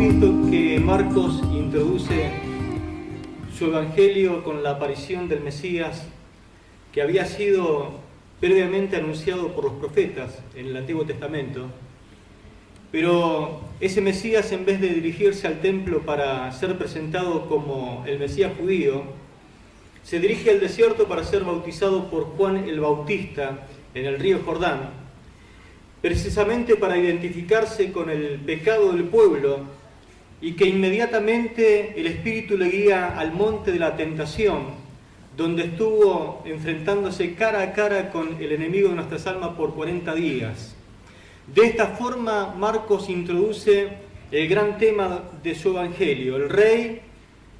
visto que Marcos introduce su evangelio con la aparición del Mesías que había sido previamente anunciado por los profetas en el Antiguo Testamento. Pero ese Mesías, en vez de dirigirse al templo para ser presentado como el Mesías judío, se dirige al desierto para ser bautizado por Juan el Bautista en el río Jordán, precisamente para identificarse con el pecado del pueblo, y que inmediatamente el Espíritu le guía al monte de la tentación, donde estuvo enfrentándose cara a cara con el enemigo de nuestras almas por 40 días. De esta forma, Marcos introduce el gran tema de su evangelio, el rey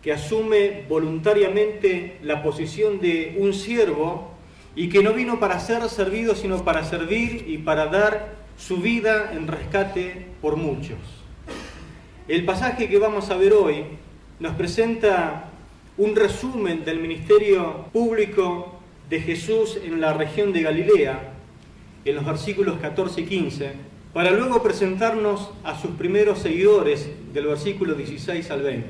que asume voluntariamente la posición de un siervo y que no vino para ser servido, sino para servir y para dar su vida en rescate por muchos. El pasaje que vamos a ver hoy nos presenta un resumen del ministerio público de Jesús en la región de Galilea, en los versículos 14 y 15, para luego presentarnos a sus primeros seguidores del versículo 16 al 20.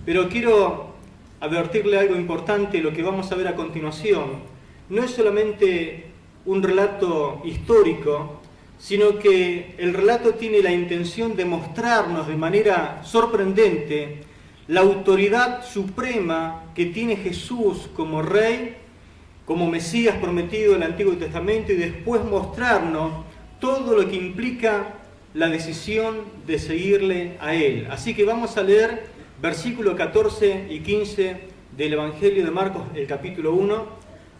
Pero quiero advertirle algo importante: lo que vamos a ver a continuación no es solamente un relato histórico, sino que el relato tiene la intención de mostrarnos de manera sorprendente la autoridad suprema que tiene Jesús como Rey, como Mesías prometido en el Antiguo Testamento, y después mostrarnos todo lo que implica la decisión de seguirle a Él. Así que vamos a leer versículos 14 y 15 del Evangelio de Marcos, el capítulo 1,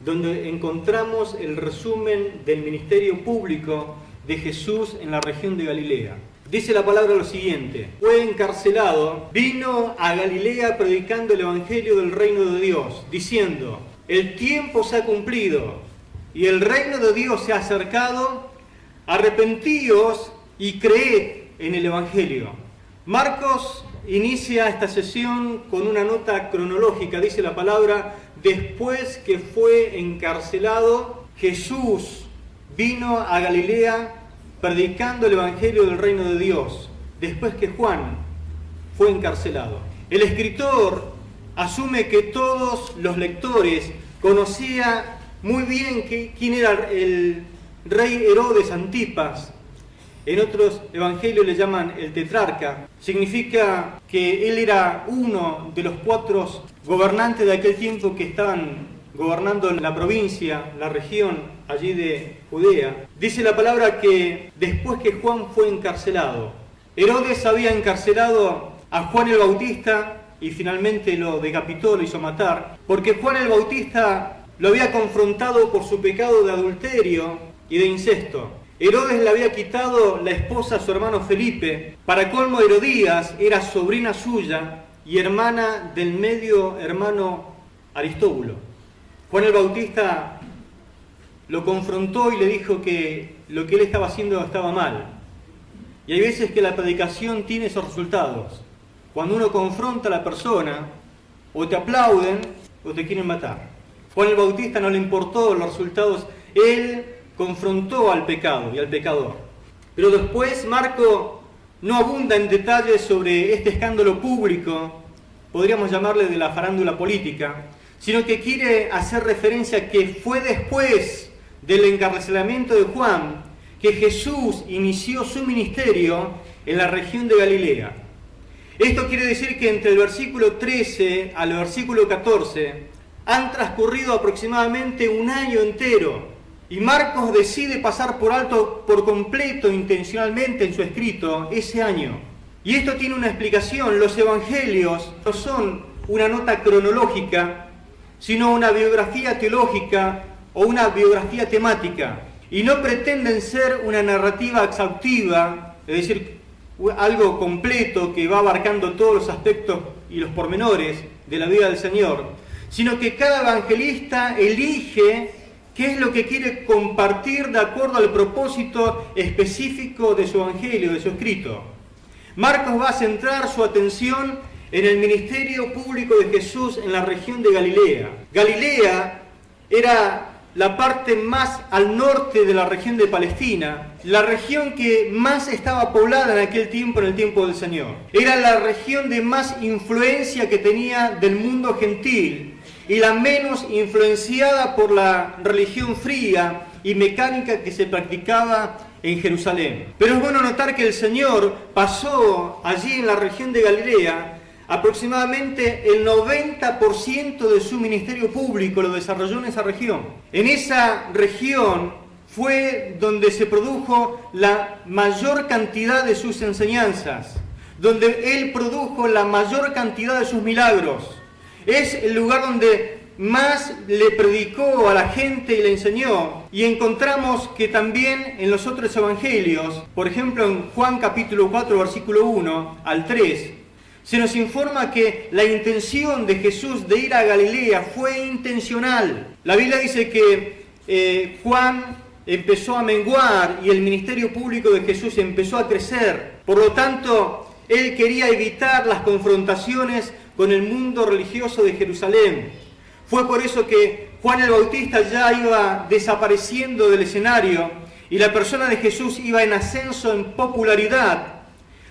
donde encontramos el resumen del ministerio público de Jesús en la región de Galilea. Dice la palabra lo siguiente: fue encarcelado, vino a Galilea predicando el evangelio del reino de Dios, diciendo: el tiempo se ha cumplido y el reino de Dios se ha acercado, arrepentíos y creed en el evangelio. Marcos inicia esta sesión con una nota cronológica. Dice la palabra: después que fue encarcelado, Jesús vino a Galilea predicando el evangelio del reino de Dios, después que Juan fue encarcelado. El escritor asume que todos los lectores conocían muy bien quién era el rey Herodes Antipas. En otros evangelios le llaman el tetrarca. Significa que él era uno de los 4 gobernantes de aquel tiempo que estaban gobernando la provincia, la región allí de Judea. Dice la palabra que después que Juan fue encarcelado, Herodes había encarcelado a Juan el Bautista y finalmente lo decapitó, lo hizo matar, porque Juan el Bautista lo había confrontado por su pecado de adulterio y de incesto. Herodes le había quitado la esposa a su hermano Felipe. Para colmo, Herodías era sobrina suya y hermana del medio hermano Aristóbulo. Juan el Bautista lo confrontó y le dijo que lo que él estaba haciendo estaba mal. Y hay veces que la predicación tiene esos resultados. Cuando uno confronta a la persona, o te aplauden o te quieren matar. Juan el Bautista no le importó los resultados, él confrontó al pecado y al pecador. Pero después Marco no abunda en detalles sobre este escándalo público, podríamos llamarle de la farándula política, sino que quiere hacer referencia a que fue después del encarcelamiento de Juan que Jesús inició su ministerio en la región de Galilea. Esto quiere decir que entre el versículo 13 al versículo 14 han transcurrido aproximadamente un año entero, y Marcos decide pasar por alto por completo, intencionalmente en su escrito, ese año. Y esto tiene una explicación: los evangelios no son una nota cronológica, sino una biografía teológica o una biografía temática, y no pretenden ser una narrativa exhaustiva, es decir, algo completo que va abarcando todos los aspectos y los pormenores de la vida del Señor, sino que cada evangelista elige qué es lo que quiere compartir de acuerdo al propósito específico de su evangelio, de su escrito. Marcos va a centrar su atención en el ministerio público de Jesús en la región de Galilea. Galilea era la parte más al norte de la región de Palestina, la región que más estaba poblada en aquel tiempo, en el tiempo del Señor. Era la región de más influencia que tenía del mundo gentil y la menos influenciada por la religión fría y mecánica que se practicaba en Jerusalén. Pero es bueno notar que el Señor pasó allí en la región de Galilea. Aproximadamente el 90% de su ministerio público lo desarrolló en esa región. En esa región fue donde se produjo la mayor cantidad de sus enseñanzas, donde Él produjo la mayor cantidad de sus milagros. Es el lugar donde más le predicó a la gente y le enseñó. Y encontramos que también en los otros evangelios, por ejemplo en Juan capítulo 4, versículo 1 al 3, se nos informa que la intención de Jesús de ir a Galilea fue intencional. La Biblia dice que Juan empezó a menguar y el ministerio público de Jesús empezó a crecer. Por lo tanto, él quería evitar las confrontaciones con el mundo religioso de Jerusalén. Fue por eso que Juan el Bautista ya iba desapareciendo del escenario y la persona de Jesús iba en ascenso en popularidad.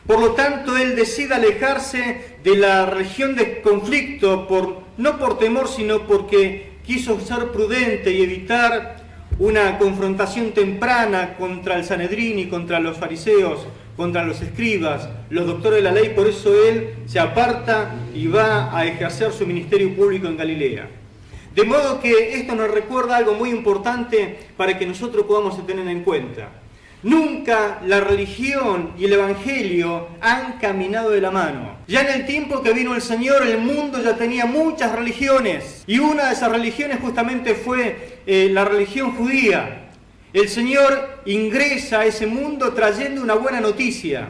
Por lo tanto, él decide alejarse de la región de conflicto, no por temor, sino porque quiso ser prudente y evitar una confrontación temprana contra el Sanedrín y contra los fariseos, contra los escribas, los doctores de la ley. Por eso él se aparta y va a ejercer su ministerio público en Galilea. De modo que esto nos recuerda algo muy importante para que nosotros podamos tener en cuenta. Nunca la religión y el evangelio han caminado de la mano. Ya en el tiempo que vino el Señor, el mundo ya tenía muchas religiones. Y una de esas religiones justamente fue la religión judía. El Señor ingresa a ese mundo trayendo una buena noticia.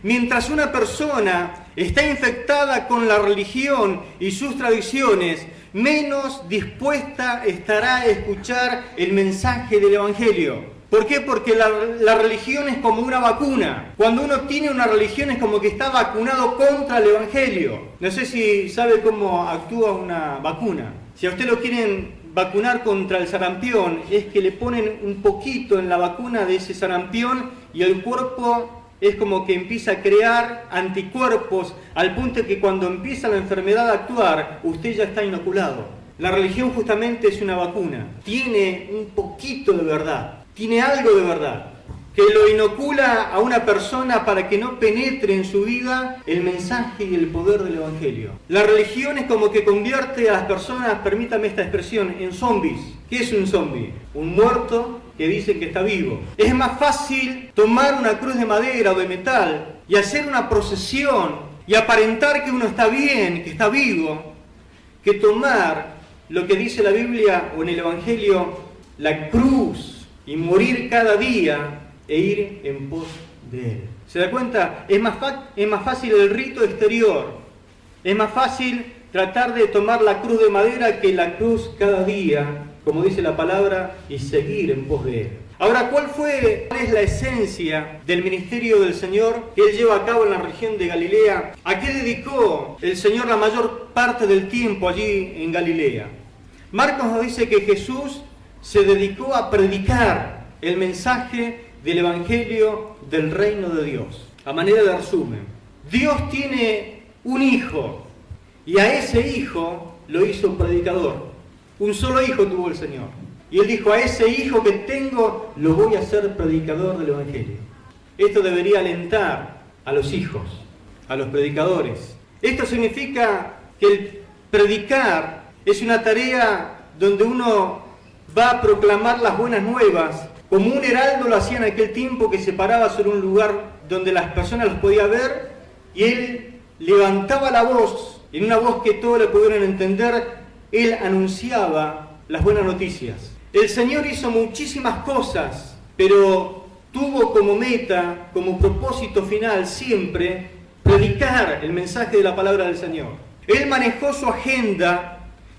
Mientras una persona está infectada con la religión y sus tradiciones, menos dispuesta estará a escuchar el mensaje del evangelio. ¿Por qué? Porque la religión es como una vacuna. Cuando uno tiene una religión es como que está vacunado contra el evangelio. No sé si sabe cómo actúa una vacuna. Si a usted lo quieren vacunar contra el sarampión, es que le ponen un poquito en la vacuna de ese sarampión y el cuerpo es como que empieza a crear anticuerpos al punto que cuando empieza la enfermedad a actuar, usted ya está inoculado. La religión justamente es una vacuna. Tiene un poquito de verdad. Tiene algo de verdad, que lo inocula a una persona para que no penetre en su vida el mensaje y el poder del evangelio. La religión es como que convierte a las personas, permítame esta expresión, en zombies. ¿Qué es un zombie? Un muerto que dicen que está vivo. Es más fácil tomar una cruz de madera o de metal y hacer una procesión y aparentar que uno está bien, que está vivo, que tomar lo que dice la Biblia o en el evangelio, la cruz, y morir cada día e ir en pos de Él. ¿Se da cuenta? Es más fácil el rito exterior. Es más fácil tratar de tomar la cruz de madera que la cruz cada día, como dice la palabra, y seguir en pos de Él. Ahora, ¿cuál es la esencia del ministerio del Señor que Él lleva a cabo en la región de Galilea? ¿A qué dedicó el Señor la mayor parte del tiempo allí en Galilea? Marcos nos dice que Jesús se dedicó a predicar el mensaje del Evangelio del reino de Dios. A manera de resumen, Dios tiene un hijo y a ese hijo lo hizo predicador. Un solo hijo tuvo el Señor. Y Él dijo, a ese hijo que tengo lo voy a hacer predicador del Evangelio. Esto debería alentar a los hijos, a los predicadores. Esto significa que el predicar es una tarea donde uno va a proclamar las buenas nuevas, como un heraldo lo hacía en aquel tiempo, que se paraba sobre un lugar donde las personas los podían ver, y él levantaba la voz, en una voz que todos le pudieran entender, él anunciaba las buenas noticias. El Señor hizo muchísimas cosas, pero tuvo como meta, como propósito final siempre, predicar el mensaje de la palabra del Señor. Él manejó su agenda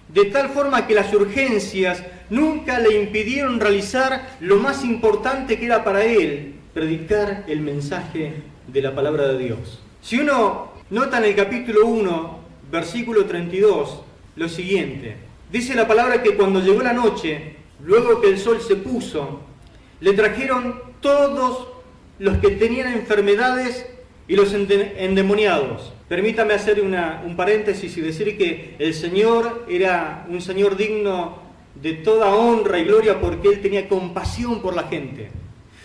de tal forma que las urgencias nunca le impidieron realizar lo más importante que era para él, predicar el mensaje de la palabra de Dios. Si uno nota en el capítulo 1, versículo 32, lo siguiente. Dice la palabra que cuando llegó la noche, luego que el sol se puso, le trajeron todos los que tenían enfermedades y los endemoniados. Permítame hacer un paréntesis y decir que el Señor era un Señor digno de toda honra y gloria porque Él tenía compasión por la gente.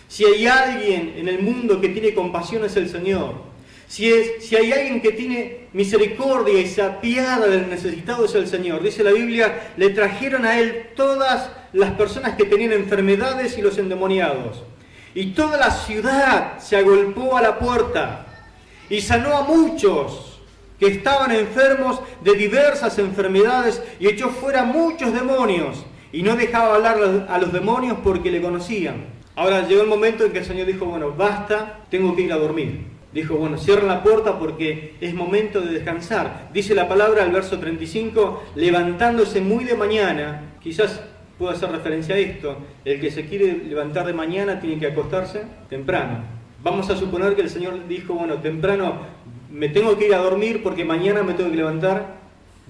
Si hay alguien en el mundo que tiene compasión es el Señor. Si hay alguien que tiene misericordia y se apiada del necesitado es el Señor. Dice la Biblia, le trajeron a Él todas las personas que tenían enfermedades y los endemoniados. Y toda la ciudad se agolpó a la puerta y sanó a muchos que estaban enfermos de diversas enfermedades y echó fuera muchos demonios. Y no dejaba hablar a los demonios porque le conocían. Ahora llegó el momento en que el Señor dijo, bueno, basta, tengo que ir a dormir. Dijo, bueno, cierren la puerta porque es momento de descansar. Dice la palabra al verso 35, levantándose muy de mañana, quizás puedo hacer referencia a esto, el que se quiere levantar de mañana tiene que acostarse temprano. Vamos a suponer que el Señor dijo, bueno, temprano me tengo que ir a dormir porque mañana me tengo que levantar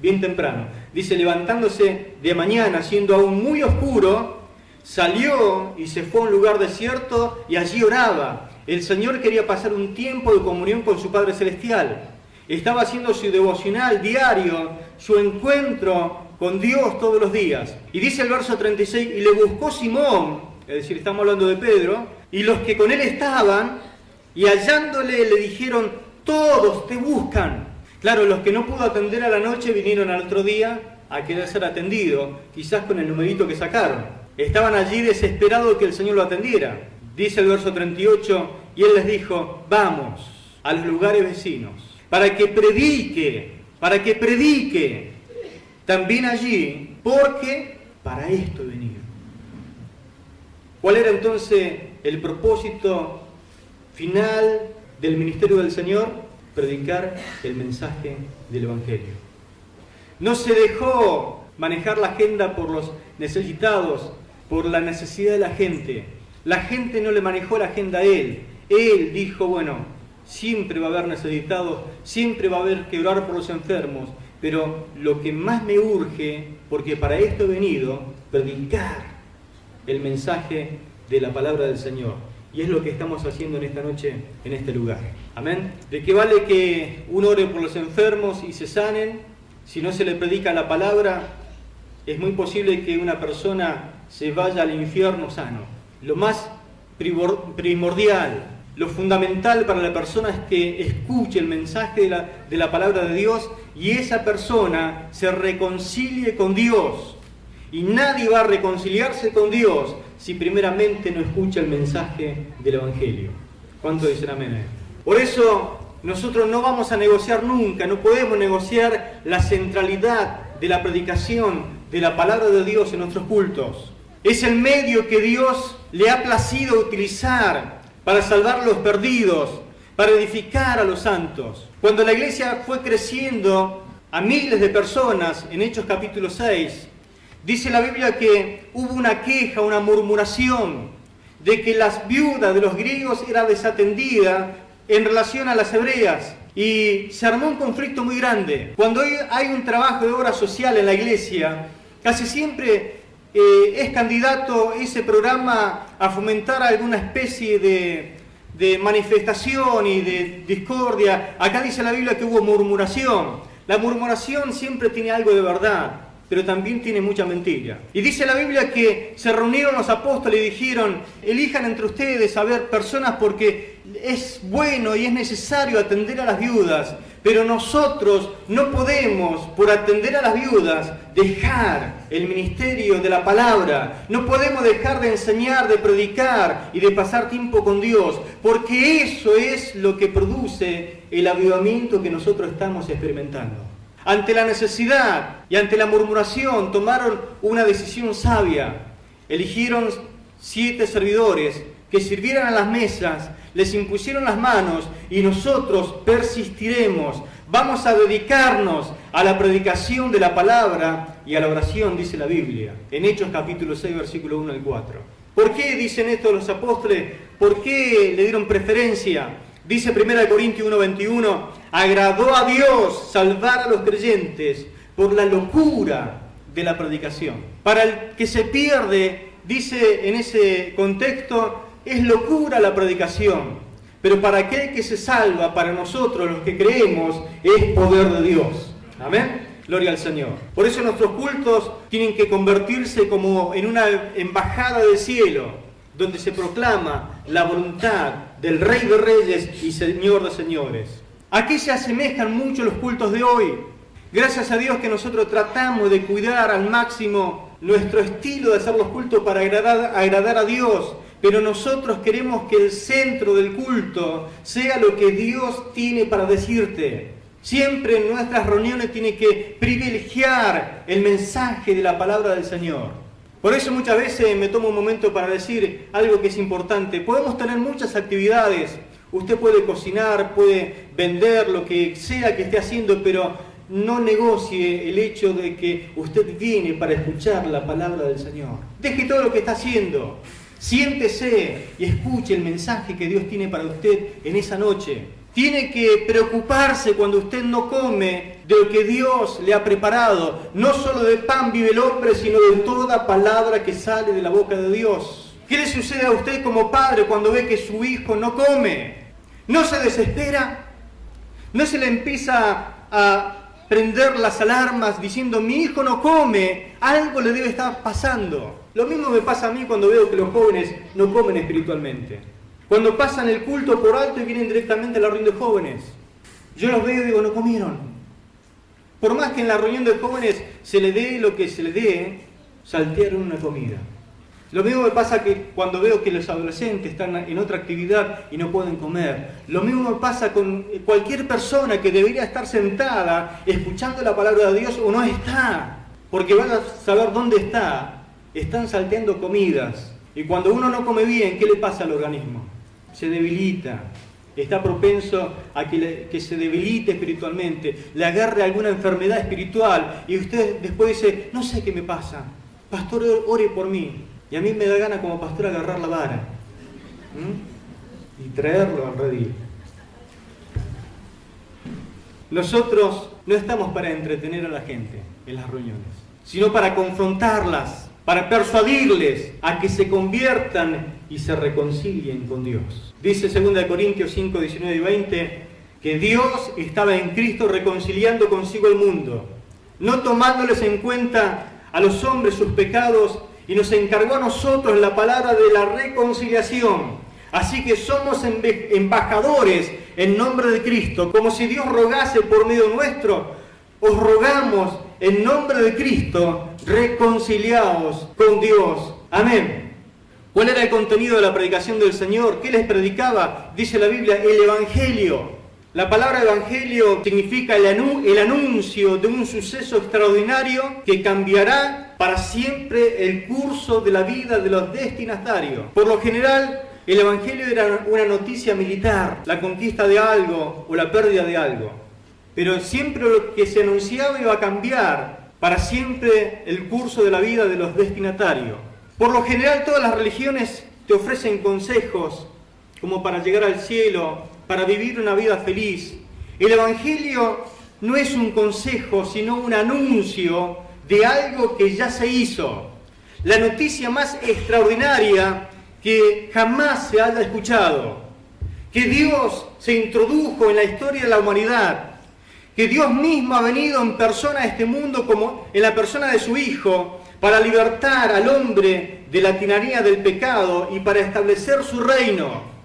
bien temprano. Dice, levantándose de mañana, siendo aún muy oscuro, salió y se fue a un lugar desierto y allí oraba. El Señor quería pasar un tiempo de comunión con su Padre Celestial. Estaba haciendo su devocional diario, su encuentro con Dios todos los días. Y dice el verso 36, y le buscó Simón, es decir, estamos hablando de Pedro, y los que con él estaban, y hallándole le dijeron, todos te buscan. Claro, los que no pudo atender a la noche vinieron al otro día a querer ser atendidos, quizás con el numerito que sacaron. Estaban allí desesperados que el Señor lo atendiera. Dice el verso 38, y él les dijo, vamos a los lugares vecinos, para que predique también allí, porque para esto he venido. ¿Cuál era entonces el propósito final del ministerio del Señor? Predicar el mensaje del Evangelio. No se dejó manejar la agenda por los necesitados, por la necesidad de la gente. La gente no le manejó la agenda a Él. Él dijo, bueno, siempre va a haber necesitados, siempre va a haber que orar por los enfermos, pero lo que más me urge, porque para esto he venido, predicar el mensaje de la palabra del Señor. Y es lo que estamos haciendo en esta noche, en este lugar. Amén. ¿De qué vale que uno ore por los enfermos y se sanen? Si no se le predica la palabra, es muy posible que una persona se vaya al infierno sano. Lo más primordial, lo fundamental para la persona es que escuche el mensaje de la palabra de Dios y esa persona se reconcilie con Dios. Y nadie va a reconciliarse con Dios si primeramente no escucha el mensaje del Evangelio. ¿Cuánto dicen amén? Por eso nosotros no vamos a negociar nunca, no podemos negociar la centralidad de la predicación de la palabra de Dios en nuestros cultos. Es el medio que Dios le ha placido utilizar para salvar a los perdidos, para edificar a los santos. Cuando la iglesia fue creciendo a miles de personas, en Hechos capítulo 6, dice la Biblia que hubo una queja, una murmuración, de que las viudas de los griegos era desatendida en relación a las hebreas. Y se armó un conflicto muy grande. Cuando hay un trabajo de obra social en la iglesia, casi siempre es candidato ese programa a fomentar alguna especie de manifestación y de discordia. Acá dice la Biblia que hubo murmuración. La murmuración siempre tiene algo de verdad, pero también tiene mucha mentira. Y dice la Biblia que se reunieron los apóstoles y dijeron, elijan entre ustedes a ver personas porque es bueno y es necesario atender a las viudas, pero nosotros no podemos, por atender a las viudas, dejar el ministerio de la palabra. No podemos dejar de enseñar, de predicar y de pasar tiempo con Dios, porque eso es lo que produce el avivamiento que nosotros estamos experimentando. Ante la necesidad y ante la murmuración tomaron una decisión sabia. Eligieron 7 servidores que sirvieran a las mesas, les impusieron las manos y nosotros persistiremos. Vamos a dedicarnos a la predicación de la palabra y a la oración, dice la Biblia, en Hechos capítulo 6, versículo 1 al 4. ¿Por qué dicen esto los apóstoles? ¿Por qué le dieron preferencia? Dice 1 Corintios 1:21, agradó a Dios salvar a los creyentes por la locura de la predicación. Para el que se pierde, dice en ese contexto, es locura la predicación. Pero para aquel que se salva, para nosotros los que creemos, es poder de Dios. Amén. Gloria al Señor. Por eso nuestros cultos tienen que convertirse como en una embajada del cielo, donde se proclama la voluntad del Rey de Reyes y Señor de Señores. ¿A qué se asemejan mucho los cultos de hoy? Gracias a Dios que nosotros tratamos de cuidar al máximo nuestro estilo de hacer los cultos para agradar a Dios, pero nosotros queremos que el centro del culto sea lo que Dios tiene para decirte. Siempre en nuestras reuniones tiene que privilegiar el mensaje de la palabra del Señor. Por eso muchas veces me tomo un momento para decir algo que es importante. Podemos tener muchas actividades. Usted puede cocinar, puede vender, lo que sea que esté haciendo, pero no negocie el hecho de que usted viene para escuchar la palabra del Señor. Deje todo lo que está haciendo. Siéntese y escuche el mensaje que Dios tiene para usted en esa noche. Tiene que preocuparse cuando usted no come de lo que Dios le ha preparado. No solo de pan vive el hombre, sino de toda palabra que sale de la boca de Dios. ¿Qué le sucede a usted como padre cuando ve que su hijo no come? ¿No se desespera? ¿No se le empieza a prender las alarmas diciendo, mi hijo no come, algo le debe estar pasando? Lo mismo me pasa a mí cuando veo que los jóvenes no comen espiritualmente. Cuando pasan el culto por alto y vienen directamente a la reunión de jóvenes. Yo los veo y digo, no comieron. Por más que en la reunión de jóvenes se le dé lo que se le dé, saltearon una comida. Lo mismo me pasa que cuando veo que los adolescentes están en otra actividad y no pueden comer. Lo mismo me pasa con cualquier persona que debería estar sentada escuchando la palabra de Dios o no está. Porque van a saber dónde está. Están salteando comidas. Y cuando uno no come bien, ¿qué le pasa al organismo? Se debilita, está propenso a que se debilite espiritualmente, le agarre alguna enfermedad espiritual y usted después dice, no sé qué me pasa, pastor, ore por mí. Y a mí me da gana como pastor agarrar la vara y traerlo al redil. Nosotros no estamos para entretener a la gente en las reuniones, sino para confrontarlas, para persuadirles a que se conviertan y se reconcilien con Dios. Dice 2 Corintios 5, 19 y 20, que Dios estaba en Cristo reconciliando consigo el mundo, no tomándoles en cuenta a los hombres sus pecados, y nos encargó a nosotros la palabra de la reconciliación. Así que somos embajadores en nombre de Cristo, como si Dios rogase por medio nuestro. Os rogamos en nombre de Cristo, reconciliaos con Dios. Amén. ¿Cuál era el contenido de la predicación del Señor? ¿Qué les predicaba? Dice la Biblia, el Evangelio. La palabra Evangelio significa el anuncio de un suceso extraordinario que cambiará para siempre el curso de la vida de los destinatarios. Por lo general, el Evangelio era una noticia militar, la conquista de algo o la pérdida de algo. Pero siempre lo que se anunciaba iba a cambiar para siempre el curso de la vida de los destinatarios. Por lo general todas las religiones te ofrecen consejos como para llegar al cielo, para vivir una vida feliz. El Evangelio no es un consejo, sino un anuncio de algo que ya se hizo. La noticia más extraordinaria que jamás se haya escuchado. Que Dios se introdujo en la historia de la humanidad. Que Dios mismo ha venido en persona a este mundo como en la persona de su Hijo para libertar al hombre de la tiranía del pecado y para establecer su reino.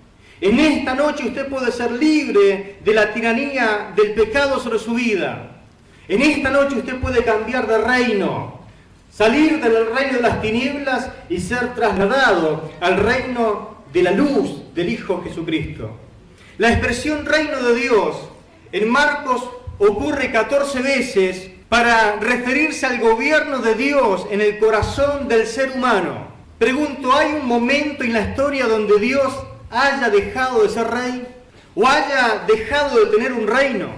En esta noche usted puede ser libre de la tiranía del pecado sobre su vida. En esta noche usted puede cambiar de reino, salir del reino de las tinieblas y ser trasladado al reino de la luz del Hijo Jesucristo. La expresión reino de Dios en Marcos ocurre 14 veces para referirse al gobierno de Dios en el corazón del ser humano. Pregunto, ¿hay un momento en la historia donde Dios haya dejado de ser rey? ¿O haya dejado de tener un reino?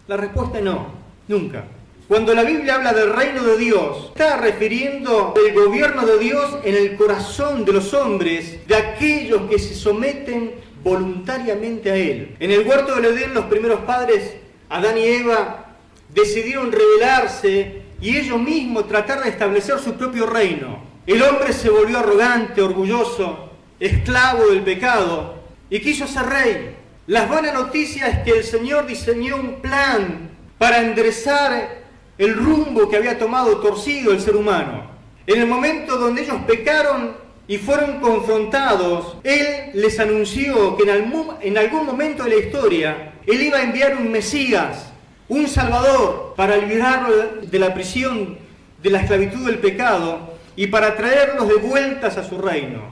La respuesta es no, nunca. Cuando la Biblia habla del reino de Dios, está refiriendo al gobierno de Dios en el corazón de los hombres, de aquellos que se someten voluntariamente a Él. En el huerto del Edén, los primeros padres, Adán y Eva, decidieron rebelarse y ellos mismos tratar de establecer su propio reino. El hombre se volvió arrogante, orgulloso, esclavo del pecado y quiso ser rey. Las buenas noticias es que el Señor diseñó un plan para enderezar el rumbo que había tomado torcido el ser humano. En el momento donde ellos pecaron y fueron confrontados, Él les anunció que en algún momento de la historia Él iba a enviar un Mesías, un Salvador, para liberarlos de la prisión, de la esclavitud del pecado y para traerlos de vueltas a su reino.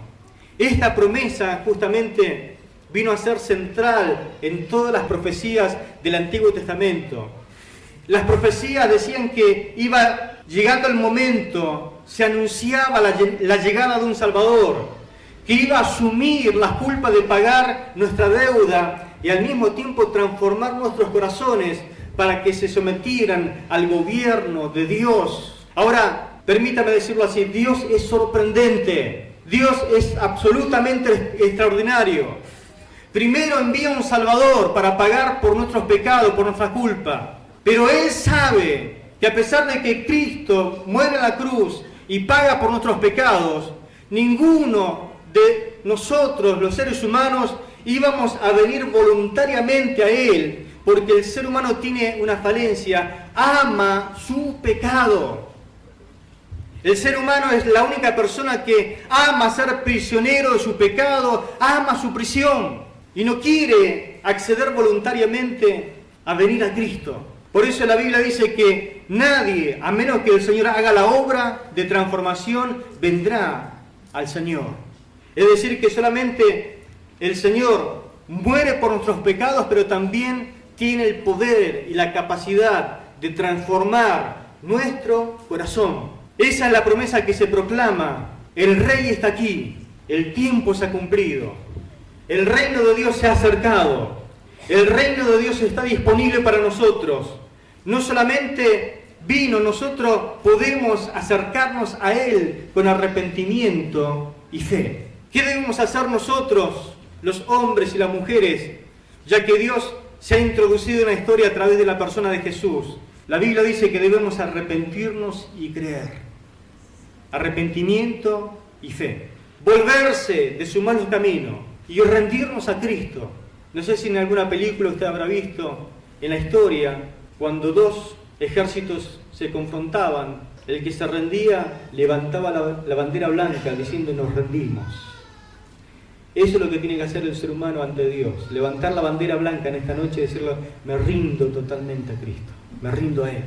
Esta promesa justamente vino a ser central en todas las profecías del Antiguo Testamento. Las profecías decían que iba llegando el momento, se anunciaba la llegada de un Salvador, que iba a asumir las culpas de pagar nuestra deuda y al mismo tiempo transformar nuestros corazones para que se sometieran al gobierno de Dios. Ahora, permítame decirlo así, Dios es sorprendente, Dios es absolutamente extraordinario. Primero envía un Salvador para pagar por nuestros pecados, por nuestra culpa. Pero Él sabe que a pesar de que Cristo muere en la cruz y paga por nuestros pecados, ninguno de nosotros, los seres humanos, íbamos a venir voluntariamente a Él, porque el ser humano tiene una falencia, ama su pecado. El ser humano es la única persona que ama ser prisionero de su pecado, ama su prisión y no quiere acceder voluntariamente a venir a Cristo. Por eso la Biblia dice que nadie, a menos que el Señor haga la obra de transformación, vendrá al Señor. Es decir, que solamente el Señor muere por nuestros pecados, pero también tiene el poder y la capacidad de transformar nuestro corazón. Esa es la promesa que se proclama. El Rey está aquí, el tiempo se ha cumplido, el reino de Dios se ha acercado, el reino de Dios está disponible para nosotros. No solamente vino, nosotros podemos acercarnos a Él con arrepentimiento y fe. ¿Qué debemos hacer nosotros, los hombres y las mujeres, ya que Dios se ha introducido en la historia a través de la persona de Jesús? La Biblia dice que debemos arrepentirnos y creer. Arrepentimiento y fe. Volverse de su mal camino y rendirnos a Cristo. No sé si en alguna película usted habrá visto en la historia, cuando dos ejércitos se confrontaban, el que se rendía levantaba la bandera blanca diciendo nos rendimos. Eso es lo que tiene que hacer el ser humano ante Dios, levantar la bandera blanca en esta noche y decirle me rindo totalmente a Cristo, me rindo a Él.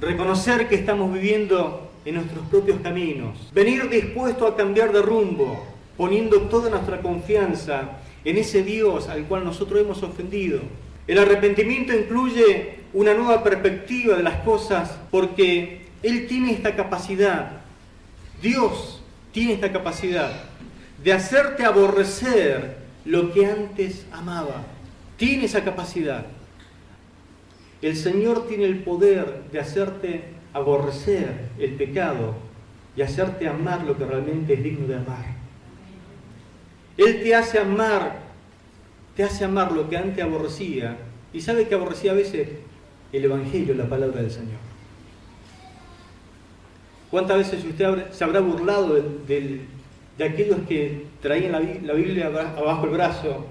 Reconocer que estamos viviendo en nuestros propios caminos, venir dispuesto a cambiar de rumbo, poniendo toda nuestra confianza en ese Dios al cual nosotros hemos ofendido. El arrepentimiento incluye una nueva perspectiva de las cosas porque Él tiene esta capacidad, Dios tiene esta capacidad de hacerte aborrecer lo que antes amaba. Tiene esa capacidad. El Señor tiene el poder de hacerte aborrecer el pecado y hacerte amar lo que realmente es digno de amar. Él te hace amar lo que antes aborrecía. Y sabe que aborrecía a veces el Evangelio, la palabra del Señor. ¿Cuántas veces usted se habrá burlado de aquellos que traían la Biblia abajo el brazo,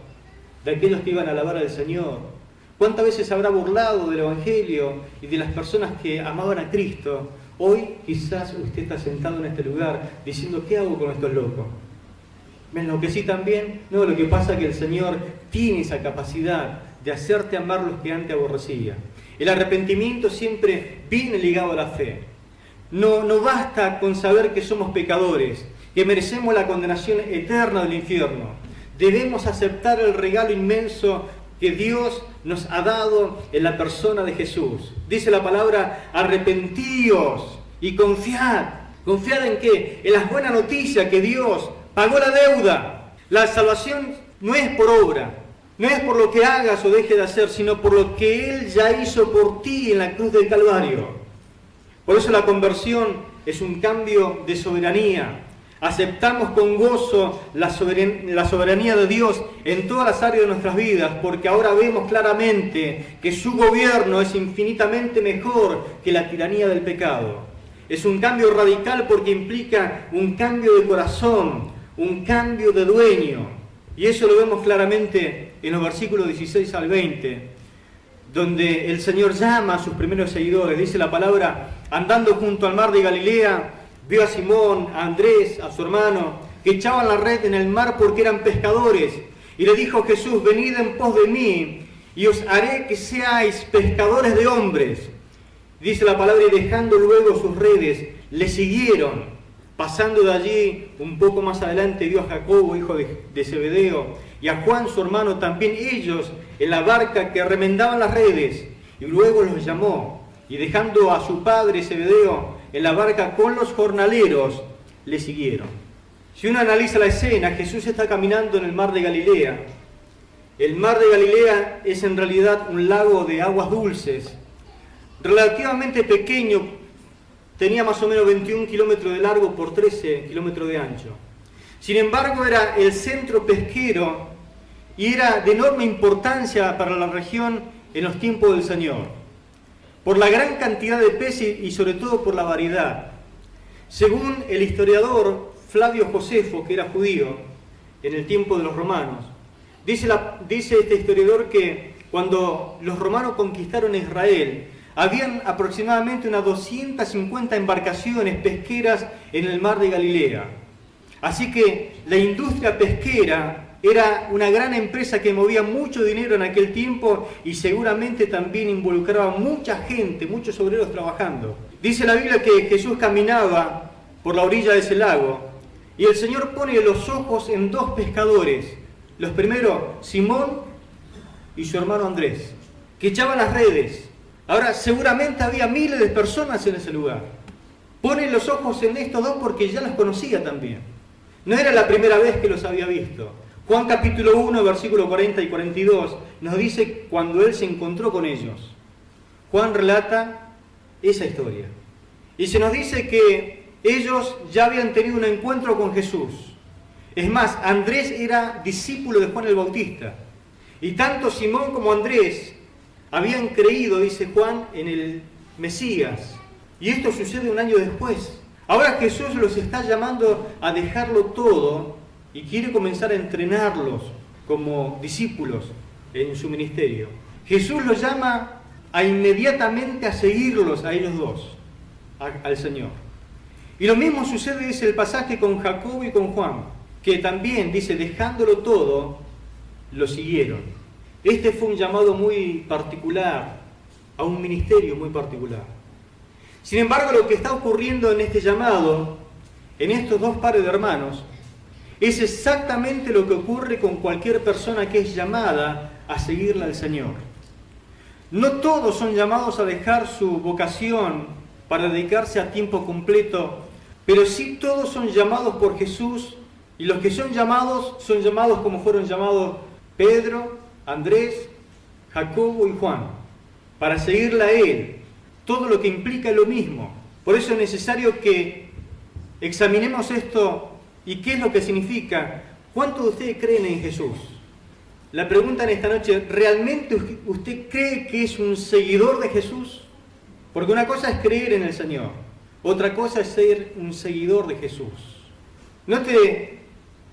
de aquellos que iban a alabar al Señor? ¿Cuántas veces se habrá burlado del Evangelio y de las personas que amaban a Cristo? Hoy quizás usted está sentado en este lugar diciendo, ¿qué hago con estos locos? ¿Me enloquecí también? No, lo que pasa es que el Señor tiene esa capacidad de hacerte amar los que antes aborrecía. El arrepentimiento siempre viene ligado a la fe. No basta con saber que somos pecadores, que merecemos la condenación eterna del infierno. Debemos aceptar el regalo inmenso que Dios nos ha dado en la persona de Jesús. Dice la palabra, arrepentíos y confiad. ¿Confiad en qué? En las buenas noticias que Dios pagó la deuda. La salvación no es por obra, no es por lo que hagas o dejes de hacer, sino por lo que Él ya hizo por ti en la cruz del Calvario. Por eso la conversión es un cambio de soberanía. Aceptamos con gozo la soberanía de Dios en todas las áreas de nuestras vidas, porque ahora vemos claramente que su gobierno es infinitamente mejor que la tiranía del pecado. Es un cambio radical porque implica un cambio de corazón, un cambio de dueño. Y eso lo vemos claramente en los versículos 16 al 20, donde el Señor llama a sus primeros seguidores. Dice la palabra: andando junto al mar de Galilea, vio a Simón, a Andrés, a su hermano, que echaban la red en el mar porque eran pescadores. Y le dijo Jesús: venid en pos de mí, y os haré que seáis pescadores de hombres. Dice la palabra: y dejando luego sus redes, le siguieron. Pasando de allí, un poco más adelante, vio a Jacobo, hijo de Zebedeo, y a Juan, su hermano, también ellos en la barca que remendaban las redes. Y luego los llamó, y dejando a su padre Zebedeo en la barca con los jornaleros, le siguieron. Si uno analiza la escena, Jesús está caminando en el mar de Galilea. El mar de Galilea es en realidad un lago de aguas dulces, relativamente pequeño, tenía más o menos 21 kilómetros de largo por 13 kilómetros de ancho. Sin embargo, era el centro pesquero y era de enorme importancia para la región en los tiempos del Señor, por la gran cantidad de peces y sobre todo por la variedad. Según el historiador Flavio Josefo, que era judío en el tiempo de los romanos, dice este historiador que cuando los romanos conquistaron Israel, habían aproximadamente unas 250 embarcaciones pesqueras en el mar de Galilea. Así que la industria pesquera era una gran empresa que movía mucho dinero en aquel tiempo y seguramente también involucraba mucha gente, muchos obreros trabajando. Dice la Biblia que Jesús caminaba por la orilla de ese lago y el Señor pone los ojos en dos pescadores. Los primeros, Simón y su hermano Andrés, que echaban las redes. Ahora, seguramente había miles de personas en ese lugar. Pone los ojos en estos dos porque ya los conocía también. No era la primera vez que los había visto. Juan capítulo 1, versículo 40 y 42, nos dice cuando él se encontró con ellos. Juan relata esa historia. Y se nos dice que ellos ya habían tenido un encuentro con Jesús. Es más, Andrés era discípulo de Juan el Bautista. Y tanto Simón como Andrés habían creído, dice Juan, en el Mesías. Y esto sucede un año después. Ahora Jesús los está llamando a dejarlo todo y quiere comenzar a entrenarlos como discípulos en su ministerio. Jesús los llama a inmediatamente a seguirlos a ellos dos, al Señor. Y lo mismo sucede, dice el pasaje, con Jacobo y con Juan, que también, dice, dejándolo todo, lo siguieron. Este fue un llamado muy particular, a un ministerio muy particular. Sin embargo, lo que está ocurriendo en este llamado, en estos dos pares de hermanos, es exactamente lo que ocurre con cualquier persona que es llamada a seguirle al Señor. No todos son llamados a dejar su vocación para dedicarse a tiempo completo, pero sí todos son llamados por Jesús, y los que son llamados como fueron llamados Pedro, Andrés, Jacobo y Juan, para seguirle a Él. Todo lo que implica lo mismo. Por eso es necesario que examinemos esto y qué es lo que significa. ¿Cuántos de ustedes creen en Jesús? La pregunta en esta noche: ¿realmente usted cree que es un seguidor de Jesús? Porque una cosa es creer en el Señor, otra cosa es ser un seguidor de Jesús. Note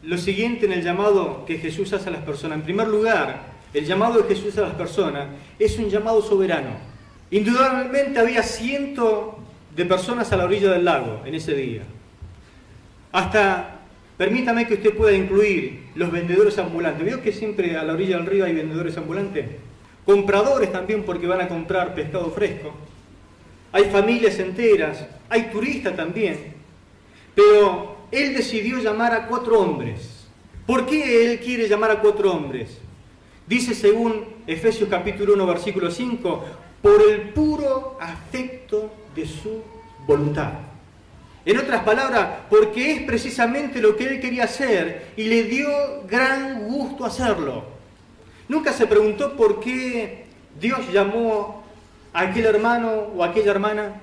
lo siguiente en el llamado que Jesús hace a las personas. En primer lugar, el llamado de Jesús a las personas es un llamado soberano. Indudablemente había cientos de personas a la orilla del lago en ese día. Hasta, permítame que usted pueda incluir los vendedores ambulantes. ¿Vio que siempre a la orilla del río hay vendedores ambulantes? Compradores también, porque van a comprar pescado fresco. Hay familias enteras, hay turistas también. Pero Él decidió llamar a 4 hombres. ¿Por qué Él quiere llamar a 4 hombres? Dice según Efesios capítulo 1, versículo 5, por el puro afecto de su voluntad. En otras palabras, porque es precisamente lo que Él quería hacer y le dio gran gusto hacerlo. Nunca se preguntó por qué Dios llamó a aquel hermano o a aquella hermana,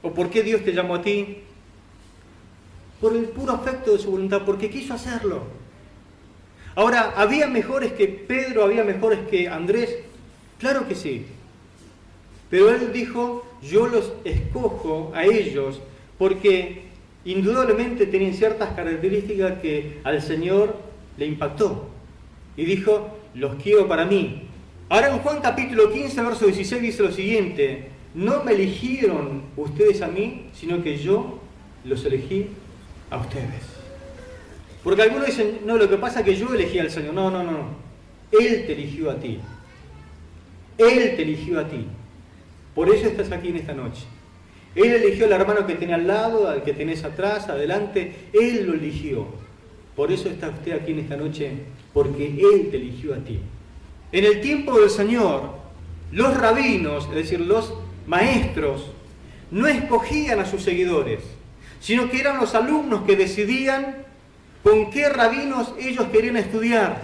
o por qué Dios te llamó a ti. por el puro afecto de su voluntad, porque quiso hacerlo. Ahora, ¿había mejores que Pedro? ¿Había mejores que Andrés? Claro que sí. Pero él dijo, yo los escojo a ellos porque indudablemente tenían ciertas características que al Señor le impactó. Y dijo, los quiero para mí. Ahora en Juan capítulo 15, verso 16 dice lo siguiente, no me eligieron ustedes a mí, sino que yo los elegí a ustedes. Porque algunos dicen, no, lo que pasa es que yo elegí al Señor. No. Él te eligió a ti. Él te eligió a ti. Por eso estás aquí en esta noche. Él eligió al hermano que tenés al lado, al que tenés atrás, adelante. Él lo eligió. Por eso está usted aquí en esta noche, porque Él te eligió a ti. En el tiempo del Señor, los rabinos, es decir, los maestros, no escogían a sus seguidores, sino que eran los alumnos que decidían con qué rabinos ellos querían estudiar.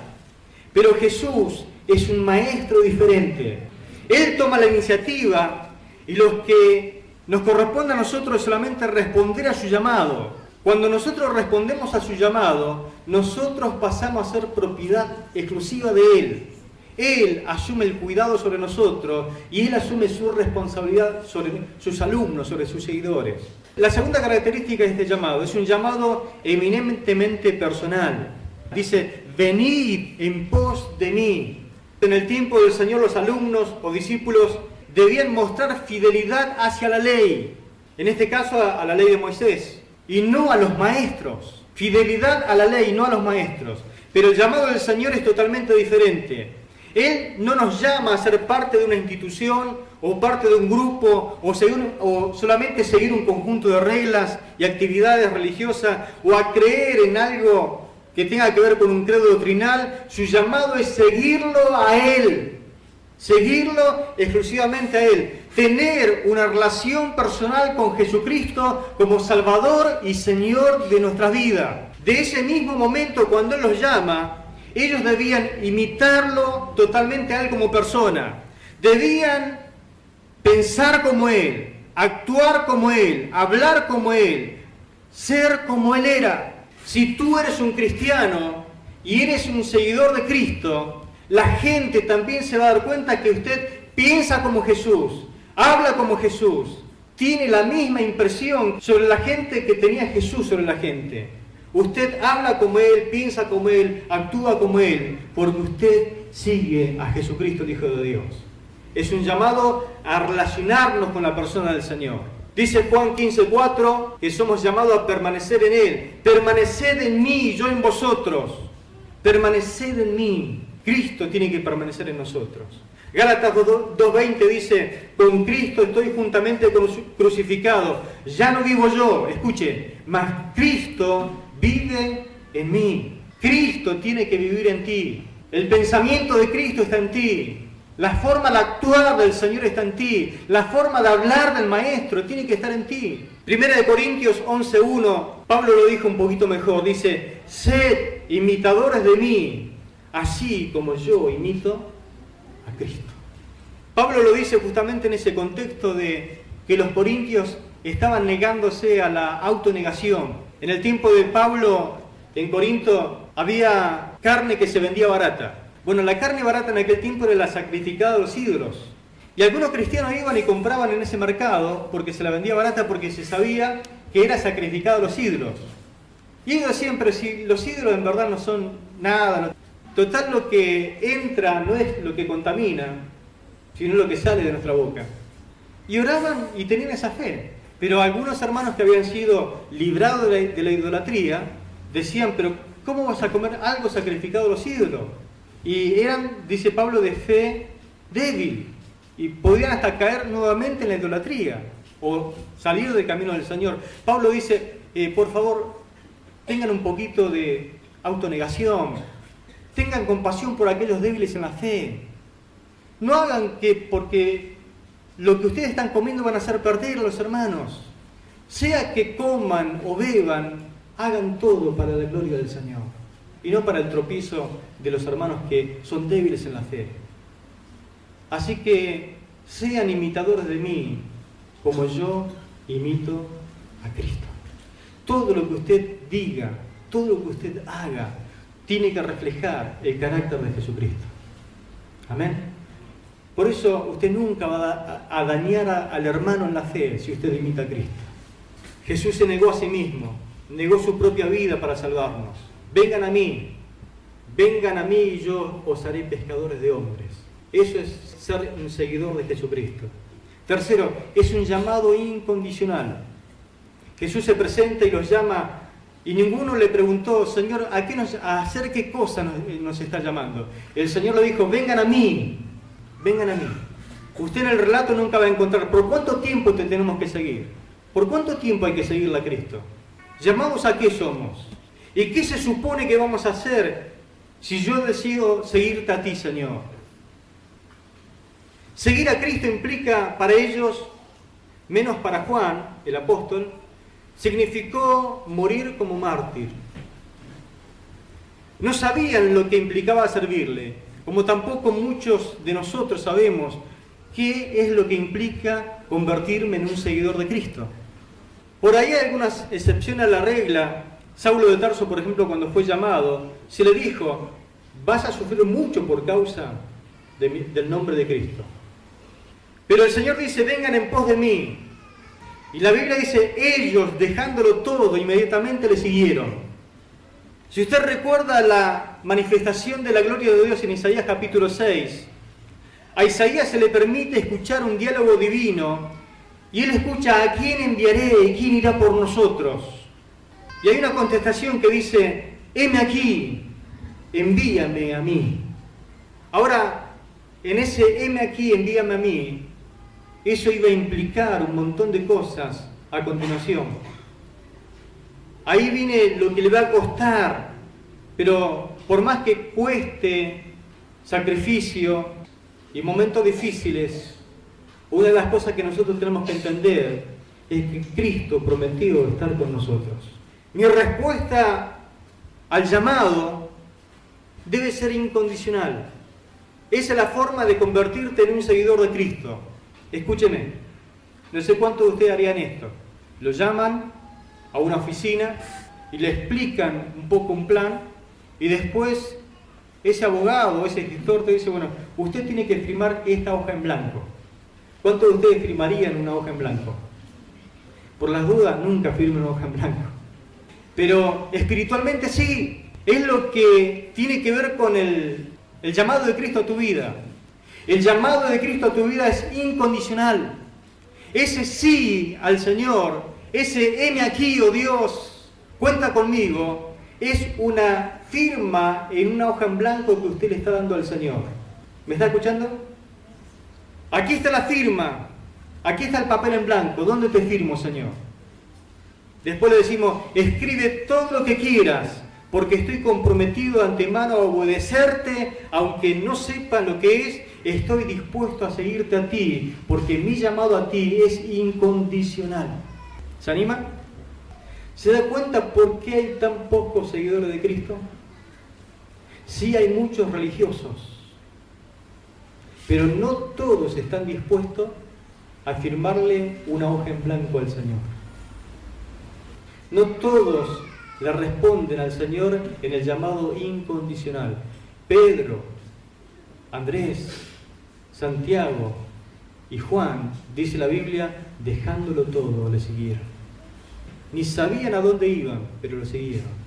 Pero Jesús es un maestro diferente. Él toma la iniciativa y los que nos corresponde a nosotros es solamente responder a su llamado. Cuando nosotros respondemos a su llamado, nosotros pasamos a ser propiedad exclusiva de Él. Él asume el cuidado sobre nosotros y Él asume su responsabilidad sobre sus alumnos, sobre sus seguidores. La segunda característica de este llamado es un llamado eminentemente personal. Dice, venid en pos de mí. En el tiempo del Señor los alumnos o discípulos debían mostrar fidelidad hacia la ley, en este caso a la ley de Moisés, y no a los maestros. Fidelidad a la ley, no a los maestros. Pero el llamado del Señor es totalmente diferente. Él no nos llama a ser parte de una institución o parte de un grupo o solamente seguir un conjunto de reglas y actividades religiosas o a creer en algo que tenga que ver con un credo doctrinal. Su llamado es seguirlo a Él, seguirlo exclusivamente a Él, tener una relación personal con Jesucristo como Salvador y Señor de nuestra vida. De ese mismo momento, cuando Él los llama, ellos debían imitarlo totalmente a Él como persona. Debían pensar como Él, actuar como Él, hablar como Él, ser como Él era. Si tú eres un cristiano y eres un seguidor de Cristo, la gente también se va a dar cuenta que usted piensa como Jesús, habla como Jesús, tiene la misma impresión sobre la gente que tenía Jesús sobre la gente. Usted habla como Él, piensa como Él, actúa como Él, porque usted sigue a Jesucristo, el Hijo de Dios. Es un llamado a relacionarnos con la persona del Señor. Dice Juan 15:4 que somos llamados a permanecer en Él. Permaneced en mí, yo en vosotros. Permaneced en mí. Cristo tiene que permanecer en nosotros. Gálatas 2:20 dice, con Cristo estoy juntamente crucificado. Ya no vivo yo, escuche, mas Cristo vive en mí. Cristo tiene que vivir en ti. El pensamiento de Cristo está en ti. La forma de actuar del Señor está en ti. La forma de hablar del Maestro tiene que estar en ti. 1 Corintios 11:1, Pablo lo dijo un poquito mejor. Dice, sed imitadores de mí, así como yo imito a Cristo. Pablo lo dice justamente en ese contexto de que los corintios estaban negándose a la autonegación. En el tiempo de Pablo, en Corinto, había carne que se vendía barata. Bueno, la carne barata en aquel tiempo era la sacrificada de los ídolos. Y algunos cristianos iban y compraban en ese mercado porque se la vendía barata porque se sabía que era sacrificada a los ídolos. Y ellos decían, pero si los ídolos en verdad no son nada, total lo que entra no es lo que contamina, sino lo que sale de nuestra boca. Y oraban y tenían esa fe. Pero algunos hermanos que habían sido librados de la idolatría decían, pero ¿cómo vas a comer algo sacrificado a los ídolos? Y eran, dice Pablo, de fe débil. Y podían hasta caer nuevamente en la idolatría o salir del camino del Señor. Pablo dice, por favor, tengan un poquito de autonegación. Tengan compasión por aquellos débiles en la fe. No hagan que porque lo que ustedes están comiendo van a hacer perder a los hermanos. Sea que coman o beban, hagan todo para la gloria del Señor. Y no para el tropiezo de los hermanos que son débiles en la fe. Así que sean imitadores de mí, como yo imito a Cristo. todo lo que usted diga, todo lo que usted haga, tiene que reflejar el carácter de Jesucristo. Amén. Por eso usted nunca va a dañar al hermano en la fe si usted imita a Cristo. Jesús se negó a sí mismo, negó su propia vida para salvarnos. Vengan a mí y yo os haré pescadores de hombres. Eso es ser un seguidor de Jesucristo. Tercero, es un llamado incondicional. Jesús se presenta y los llama, y ninguno le preguntó, Señor, ¿a hacer qué cosa nos está llamando? El Señor le dijo, vengan a mí. Usted en el relato nunca va a encontrar, ¿por cuánto tiempo te tenemos que seguir? ¿Por cuánto tiempo hay que seguirle a Cristo? ¿Llamados a qué somos? ¿Y qué se supone que vamos a hacer si yo decido seguirte a ti, Señor? Seguir a Cristo implica para ellos, menos para Juan, el apóstol, significó morir como mártir. No sabían lo que implicaba servirle, como tampoco muchos de nosotros sabemos qué es lo que implica convertirme en un seguidor de Cristo. Por ahí hay algunas excepciones a la regla. Saulo de Tarso, por ejemplo, cuando fue llamado, se le dijo, vas a sufrir mucho por causa del nombre de Cristo. Pero el Señor dice, vengan en pos de mí. Y la Biblia dice, ellos dejándolo todo inmediatamente le siguieron. Si usted recuerda la manifestación de la gloria de Dios en Isaías capítulo 6, a Isaías se le permite escuchar un diálogo divino y él escucha, ¿a quién enviaré y quién irá por nosotros? Y hay una contestación que dice, heme aquí, envíame a mí. Ahora, en ese heme aquí, envíame a mí, eso iba a implicar un montón de cosas a continuación. Ahí viene lo que le va a costar, pero por más que cueste sacrificio y momentos difíciles, una de las cosas que nosotros tenemos que entender es que Cristo prometió estar con nosotros. Mi respuesta al llamado debe ser incondicional. Esa es la forma de convertirte en un seguidor de Cristo. Escúcheme, no sé cuántos de ustedes harían esto. Lo llaman a una oficina y le explican un poco un plan y después ese abogado, ese gestor te dice, bueno, usted tiene que firmar esta hoja en blanco. ¿Cuántos de ustedes firmarían una hoja en blanco? Por las dudas, nunca firmen una hoja en blanco. Pero espiritualmente sí, es lo que tiene que ver con el llamado de Cristo a tu vida. El llamado de Cristo a tu vida es incondicional. Ese sí al Señor, ese heme aquí, oh Dios, cuenta conmigo, es una firma en una hoja en blanco que usted le está dando al Señor. ¿Me está escuchando? Aquí está la firma, aquí está el papel en blanco. ¿Dónde te firmo, Señor? Después le decimos, escribe todo lo que quieras, porque estoy comprometido de antemano a obedecerte, aunque no sepa lo que es, estoy dispuesto a seguirte a ti, porque mi llamado a ti es incondicional. ¿Se anima? ¿Se da cuenta por qué hay tan pocos seguidores de Cristo? Sí hay muchos religiosos, pero no todos están dispuestos a firmarle una hoja en blanco al Señor. No todos le responden al Señor en el llamado incondicional. Pedro, Andrés, Santiago y Juan, dice la Biblia, dejándolo todo, le siguieron. Ni sabían a dónde iban, pero lo siguieron.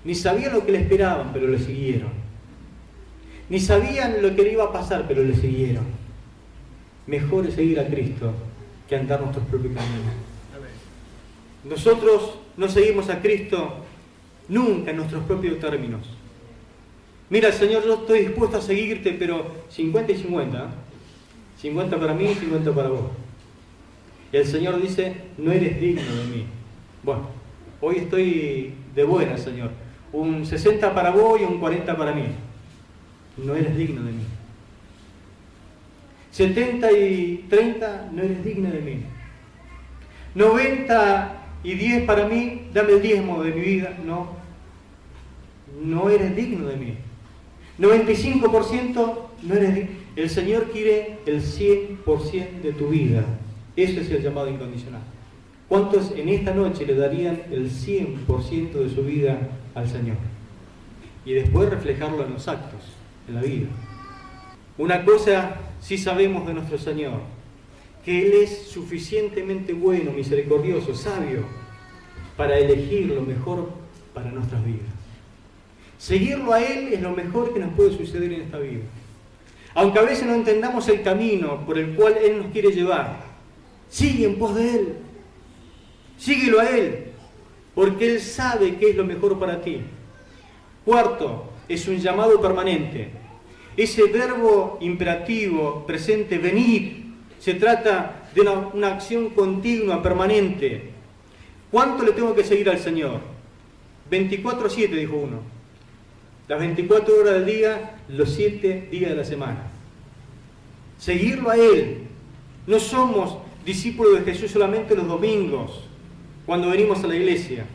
Ni sabían lo que le esperaban, pero le siguieron. Ni sabían lo que le iba a pasar, pero le siguieron. Mejor es seguir a Cristo que andar nuestros propios caminos. Nosotros no seguimos a Cristo nunca en nuestros propios términos. Mira, Señor, yo estoy dispuesto a seguirte, pero 50 y 50. 50 para mí, 50 para vos. Y el Señor dice, no eres digno de mí. Bueno, hoy estoy de buena, Señor. Un 60 para vos y un 40 para mí. No eres digno de mí. 70 y 30, no eres digno de mí. 90 y 10 para mí, dame el diezmo de mi vida. No, no eres digno de mí. 95%, no eres digno. El Señor quiere el 100% de tu vida. Eso es el llamado incondicional. ¿Cuántos en esta noche le darían el 100% de su vida al Señor? Y después reflejarlo en los actos, en la vida. Una cosa sí sabemos de nuestro Señor, que Él es suficientemente bueno, misericordioso, sabio, para elegir lo mejor para nuestras vidas. Seguirlo a Él es lo mejor que nos puede suceder en esta vida. Aunque a veces no entendamos el camino por el cual Él nos quiere llevar, sigue en pos de Él. Síguelo a Él, porque Él sabe qué es lo mejor para ti. Cuarto, es un llamado permanente. Ese verbo imperativo presente, venir, se trata de una acción continua, permanente. ¿Cuánto le tengo que seguir al Señor? 24/7, dijo uno. Las 24 horas del día, los 7 días de la semana. Seguirlo a Él. No somos discípulos de Jesús solamente los domingos, cuando venimos a la iglesia.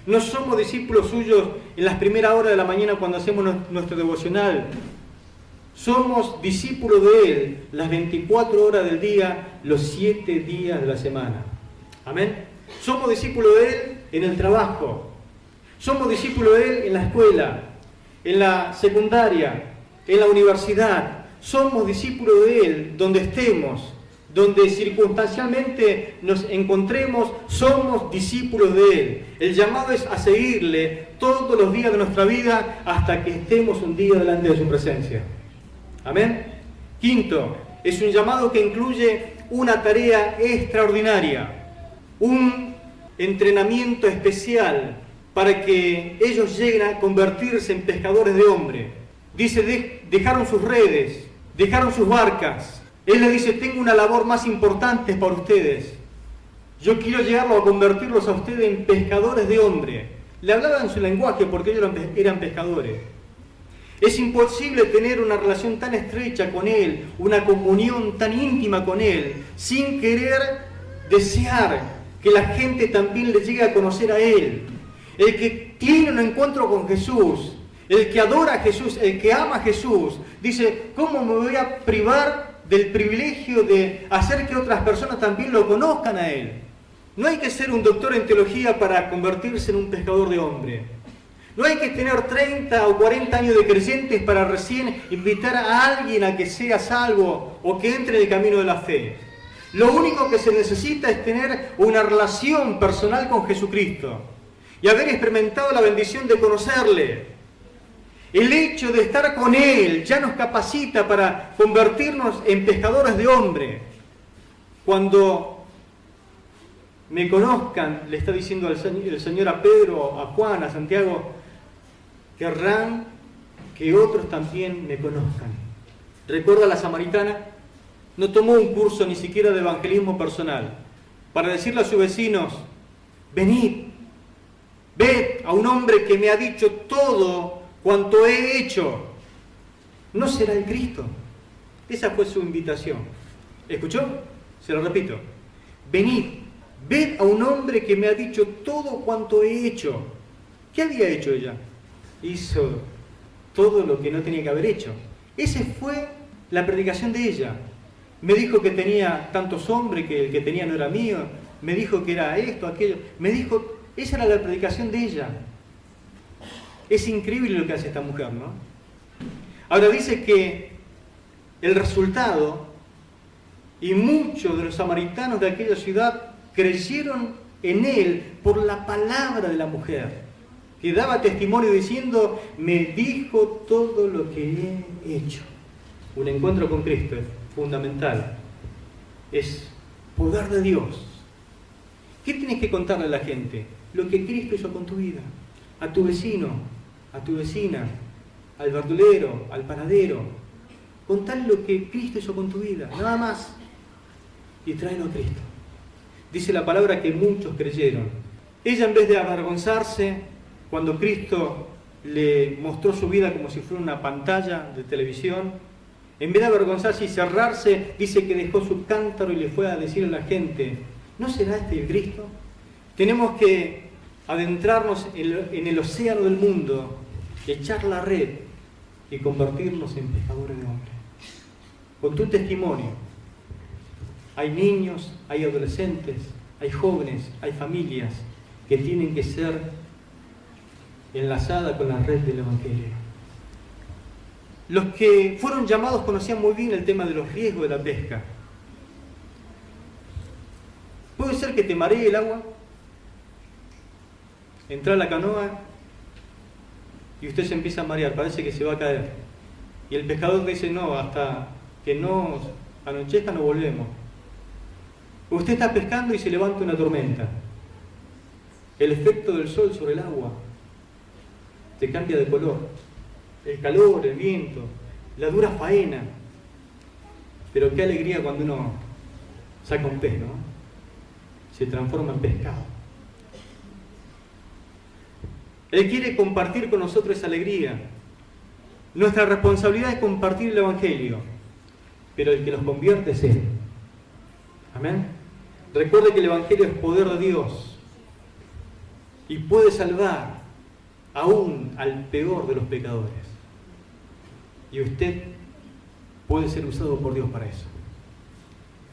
No somos discípulos suyos en las primeras horas de la mañana cuando hacemos nuestro devocional. Somos discípulos de Él las 24 horas del día, los 7 días de la semana. Amén. Somos discípulos de Él en el trabajo. Somos discípulos de Él en la escuela, en la secundaria, en la universidad. Somos discípulos de Él donde estemos, donde circunstancialmente nos encontremos, somos discípulos de Él. El llamado es a seguirle todos los días de nuestra vida hasta que estemos un día delante de su presencia. Amén. Quinto, es un llamado que incluye una tarea extraordinaria, un entrenamiento especial para que ellos lleguen a convertirse en pescadores de hombres. Dice, dejaron sus redes, dejaron sus barcas. Él les dice, tengo una labor más importante para ustedes. Yo quiero llegarlos a convertirlos a ustedes en pescadores de hombres. Le hablaba en su lenguaje porque ellos eran pescadores. Es imposible tener una relación tan estrecha con Él, una comunión tan íntima con Él, sin querer desear que la gente también le llegue a conocer a Él. El que tiene un encuentro con Jesús, el que adora a Jesús, el que ama a Jesús, dice, ¿cómo me voy a privar del privilegio de hacer que otras personas también lo conozcan a Él? No hay que ser un doctor en teología para convertirse en un pescador de hombres. No hay que tener 30 o 40 años de creyentes para recién invitar a alguien a que sea salvo o que entre en el camino de la fe. Lo único que se necesita es tener una relación personal con Jesucristo y haber experimentado la bendición de conocerle. El hecho de estar con Él ya nos capacita para convertirnos en pescadores de hombres. Cuando me conozcan, le está diciendo el Señor a Pedro, a Juan, a Santiago, querrán que otros también me conozcan. ¿Recuerda la samaritana? No tomó un curso ni siquiera de evangelismo personal para decirle a sus vecinos, venid, ved a un hombre que me ha dicho todo cuanto he hecho. ¿No será el Cristo? Esa fue su invitación. ¿Escuchó? Se lo repito. Venid, ved a un hombre que me ha dicho todo cuanto he hecho. ¿Qué había hecho ella? Hizo todo lo que no tenía que haber hecho. Esa fue la predicación de ella. Me dijo que tenía tantos hombres, que el que tenía no era mío. Me dijo que era esto, aquello. Me dijo, esa era la predicación de ella. Es increíble lo que hace esta mujer, ¿no? Ahora dice que el resultado, y muchos de los samaritanos de aquella ciudad creyeron en Él por la palabra de la mujer, que daba testimonio diciendo, me dijo todo lo que he hecho. Un encuentro con Cristo es fundamental. Es poder de Dios. ¿Qué tienes que contarle a la gente? Lo que Cristo hizo con tu vida. A tu vecino, a tu vecina, al verdulero, al panadero. Contale lo que Cristo hizo con tu vida, nada más. Y tráelo a Cristo. Dice la palabra que muchos creyeron. Ella, en vez de avergonzarse, cuando Cristo le mostró su vida como si fuera una pantalla de televisión, en vez de avergonzarse y cerrarse, dice que dejó su cántaro y le fue a decir a la gente, ¿no será este el Cristo? Tenemos que adentrarnos en el océano del mundo, echar la red y convertirnos en pescadores de hombres. Con tu testimonio. Hay niños, hay adolescentes, hay jóvenes, hay familias que tienen que ser enlazadas con la red del Evangelio. Los que fueron llamados conocían muy bien el tema de los riesgos de la pesca. Puede ser que te maree el agua, entra a la canoa y usted se empieza a marear, parece que se va a caer. Y el pescador dice, no, hasta que no anochezca no volvemos. Usted está pescando y se levanta una tormenta. El efecto del sol sobre el agua te cambia de color. El calor, el viento, la dura faena. Pero qué alegría cuando uno saca un pez, ¿no? Se transforma en pescado. Él quiere compartir con nosotros esa alegría. Nuestra responsabilidad es compartir el Evangelio, pero el que los convierte es Él. Amén. Recuerde que el Evangelio es poder de Dios y puede salvar aún al peor de los pecadores. Y usted puede ser usado por Dios para eso.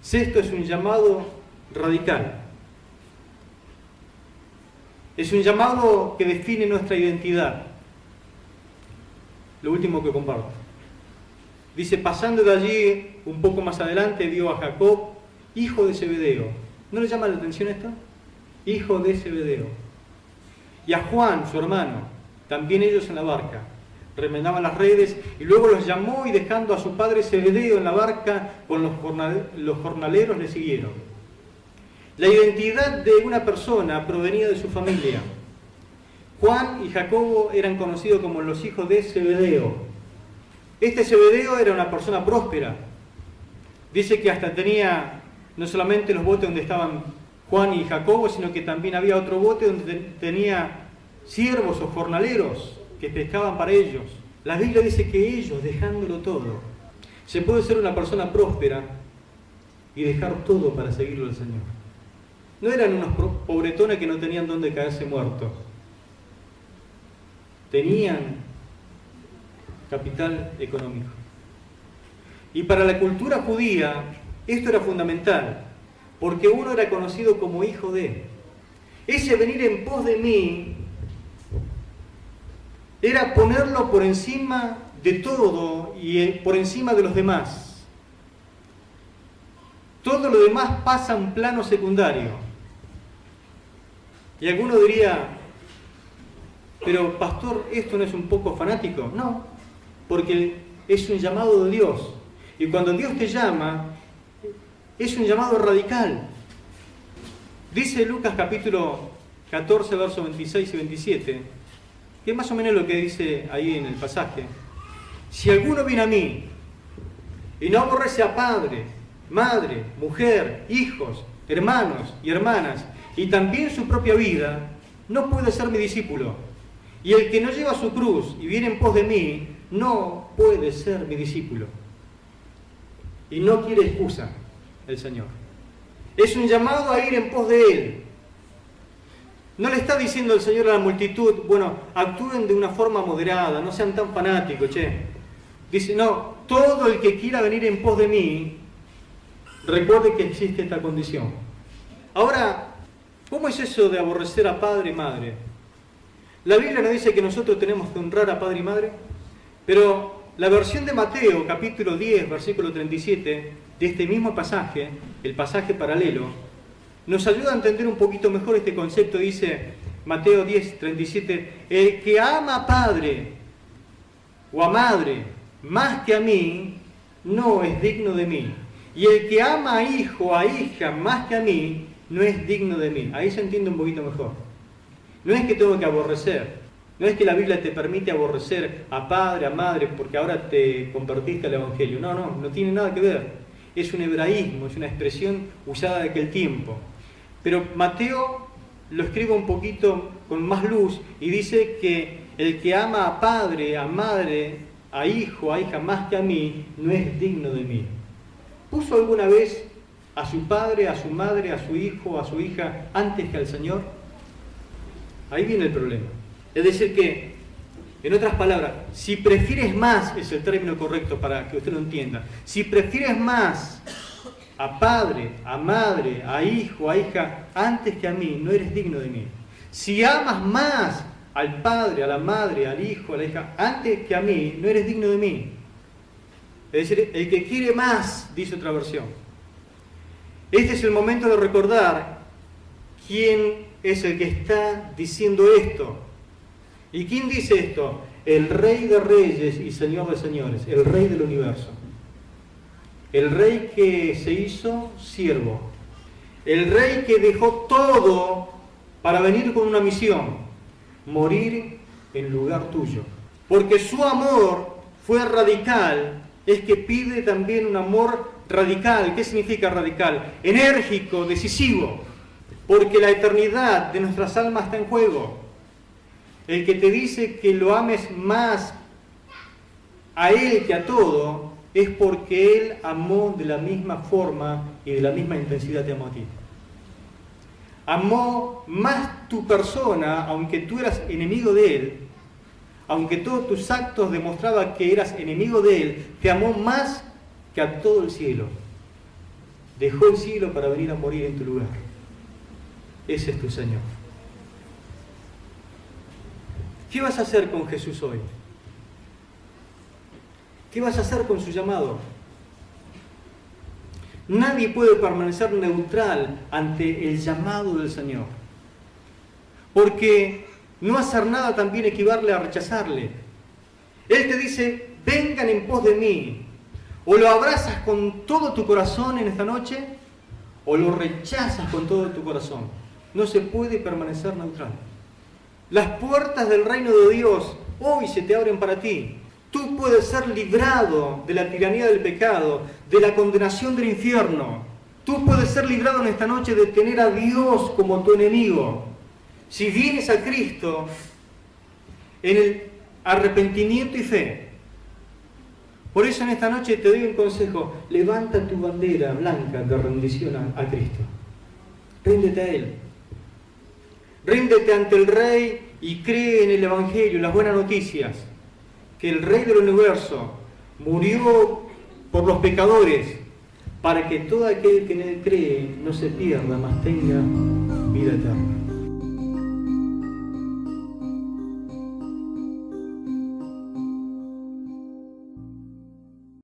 Sexto, es un llamado radical. Es un llamado que define nuestra identidad. Lo último que comparto. Dice, pasando de allí un poco más adelante, vio a Jacob, hijo de Zebedeo. ¿No le llama la atención esto? Hijo de Zebedeo. Y a Juan, su hermano, también ellos en la barca. Remendaban las redes y luego los llamó y dejando a su padre Zebedeo en la barca con los jornaleros le siguieron. La identidad de una persona provenía de su familia. Juan y Jacobo eran conocidos como los hijos de Zebedeo. Este Zebedeo era una persona próspera. Dice que hasta tenía no solamente los botes donde estaban Juan y Jacobo, sino que también había otro bote donde tenía siervos o jornaleros que pescaban para ellos. La Biblia dice que ellos, dejándolo todo, se puede ser una persona próspera y dejar todo para seguirlo al Señor. No eran unos pobretones que no tenían dónde caerse muertos. Tenían capital económico. Y para la cultura judía esto era fundamental, porque uno era conocido como hijo de. Ese venir en pos de mí era ponerlo por encima de todo y por encima de los demás. Todo lo demás pasa a un plano secundario. Y alguno diría, pero pastor, ¿esto no es un poco fanático? No, porque es un llamado de Dios. Y cuando Dios te llama, es un llamado radical. Dice Lucas capítulo 14, versos 26 y 27, que es más o menos lo que dice ahí en el pasaje. Si alguno viene a mí y no aborrece a padre, madre, mujer, hijos, hermanos y hermanas, y también su propia vida, no puede ser mi discípulo. Y el que no lleva su cruz y viene en pos de mí, no puede ser mi discípulo. Y no quiere excusa el Señor. Es un llamado a ir en pos de Él. No le está diciendo el Señor a la multitud, bueno, actúen de una forma moderada, no sean tan fanáticos, che. Dice, no, todo el que quiera venir en pos de mí, recuerde que existe esta condición. Ahora, ¿cómo es eso de aborrecer a padre y madre? La Biblia nos dice que nosotros tenemos que honrar a padre y madre, pero la versión de Mateo, capítulo 10, versículo 37, de este mismo pasaje, el pasaje paralelo, nos ayuda a entender un poquito mejor este concepto. Dice Mateo 10, 37, el que ama a padre o a madre más que a mí, no es digno de mí. Y el que ama a hijo o a hija más que a mí, no es digno de mí. Ahí se entiende un poquito mejor. No es que tengo que aborrecer. No es que la Biblia te permite aborrecer a padre, a madre, porque ahora te convertiste al Evangelio. No, no tiene nada que ver. Es un hebraísmo, es una expresión usada de aquel tiempo. Pero Mateo lo escribe un poquito con más luz y dice que el que ama a padre, a madre, a hijo, a hija más que a mí, no es digno de mí. ¿Puso alguna vez a su padre, a su madre, a su hijo, a su hija antes que al Señor? Ahí viene el problema. Es decir que, en otras palabras, si prefieres más, es el término correcto para que usted lo entienda, si prefieres más a padre, a madre, a hijo, a hija, antes que a mí, no eres digno de mí. Si amas más al padre, a la madre, al hijo, a la hija, antes que a mí, no eres digno de mí. Es decir, el que quiere más, dice otra versión. Este es el momento de recordar quién es el que está diciendo esto. ¿Y quién dice esto? El Rey de Reyes y Señor de Señores, el Rey del universo. El Rey que se hizo siervo. El Rey que dejó todo para venir con una misión: morir en lugar tuyo. Porque su amor fue radical, es que pide también un amor radical. ¿Qué significa radical? Enérgico, decisivo. Porque la eternidad de nuestras almas está en juego. El que te dice que lo ames más a Él que a todo, es porque Él amó de la misma forma y de la misma intensidad te amó a ti. Amó más tu persona, aunque tú eras enemigo de Él, aunque todos tus actos demostraban que eras enemigo de Él, te amó más que a todo el cielo. Dejó el cielo para venir a morir en tu lugar. Ese es tu Señor. ¿Qué vas a hacer con Jesús hoy? ¿Qué vas a hacer con su llamado? Nadie puede permanecer neutral ante el llamado del Señor. Porque no hacer nada también equivale a rechazarle. Él te dice: vengan en pos de mí. O lo abrazas con todo tu corazón en esta noche, o lo rechazas con todo tu corazón. No se puede permanecer neutral. Las puertas del reino de Dios hoy se te abren para ti. Tú puedes ser librado de la tiranía del pecado, de la condenación del infierno. Tú puedes ser librado en esta noche de tener a Dios como tu enemigo. Si vienes a Cristo en el arrepentimiento y fe. Por eso en esta noche te doy un consejo: levanta tu bandera blanca de rendición a Cristo. Ríndete a Él. Ríndete ante el Rey y cree en el Evangelio, las buenas noticias. Que el Rey del universo murió por los pecadores para que todo aquel que en Él cree no se pierda, mas tenga vida eterna.